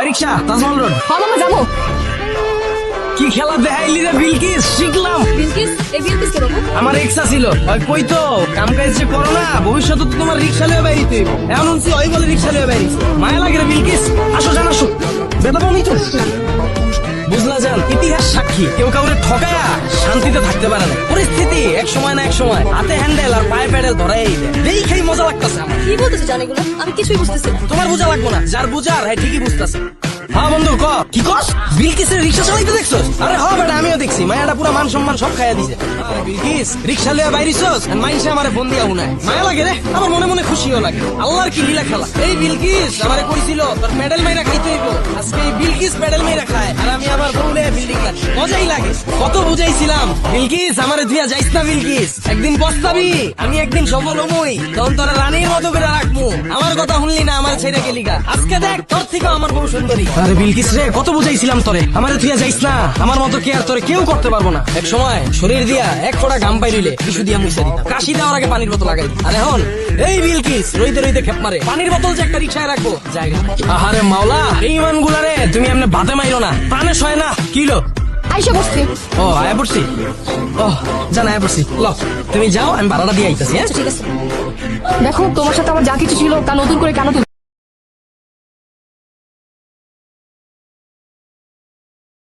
রিক্সা Taj Mahal road. হ্যাঁ মামা যাবো। কি খেলা দেখাইলি রে বিলকিস, শিখলাম। বিলকিস এই বিলকিস কে বাবু? আমার রিক্সা ছিল, ওই কই তো কাম কাজ যে করো না, ভবিষ্যতে তো তোমার রিক্সা লিয়ে বাইরিতে হইব। এমন শুনছি ওই বলে রিক্সা লিয়ে বাইরিছে। মায়া লাগে রে বিলকিস, আসো জান আসো। বেদা পাবি তো বুঝলা যান, ইতিহাস সাক্ষী কেউ কাউরে ঠকায়া শান্তিতে থাকতে পারে না। পরিস্থিতি এক সময় না এক সময় হাতে হ্যান্ডেল আর পায়ে প্যাডেল ধরাই দেয়। দেখেই মজা লাগতেছে আমার। কি বলতেছে জান এগুলো? আমি কিছুই বুঝতেছি না। তোমার বোঝা লাগবো না, যার বুঝার হ্যাঁ ঠিকই বুঝতেছে। হ্যাঁ বন্ধু ক কি কস? বিলকিসের রিক্সা চালাইতে দেখছস? আরে হ বেটা, আমিও দেখছি। মায়াটা পুরা মান সম্মান সব খাইয়া দিছে। আরে বিলকিস রিক্সা লিয়া বাইরিছস, মাইনসে আমারে ফোন দিয়া উনায়। মায়া লাগে রে, আমার মনে মনে খুশিও লাগে। আল্লাহর কি লীলা খেলা। এই বিলকিস আমারে কইছিল তোর প্যাডেল মাইরা খাইতে হইব। আজকে এই বিলকিস প্যাডেল মাইরা খায় আর আমি আবার বউলে বিল্ডিং লাগ। মজাই লাগে। কত বুঝাইছিলাম বিলকিস আমারে ধুইয়া যাইস না বিলকিস, একদিন পস্তাবি। আমি একদিন সফল হবই, তখন তোরা রানীর মতো করে রাখবো। আমার কথা শুনলি না, আমার ছেড়ে গেলি গা। আজকে দেখ তোর থেকে আমার বউ সুন্দরী। আরে বিলকিস রে, কত বুঝাইছিলাম তোরে, আমারে তুই যাইস না। আমার মতো কেয়ার তোরে কেউ করতে পারবো না। এক সময় শরীর দিয়া এক ফোঁটা ঘাম পাইলে টিস্যু দিয়া মুছে দিতাম, কাশি দেওয়ার আগে পানির বোতল লাগাই। আর এখন এই বিলকিস রইতে রইতে খেপ মারে, পানির বোতল যে একটা রিক্সায় রাখবো জায়গা। আহারে মাওলা, এই মানগুলা রে তুমি এমনি ভাতে মাইরো না, প্রাণে সয় না। কিলো আইসা বসছি। ও আয়া পড়ছি, ও জান আয়া পড়ছি। ল তুমি যাও, আমি ভাড়াটা দিয়ে আইতাছি। হ্যাঁ আচ্ছা ঠিক আছে। দেখো তোমার সাথে আমার যা কিছু ছিল তা নতুন করে কেন তুলছো?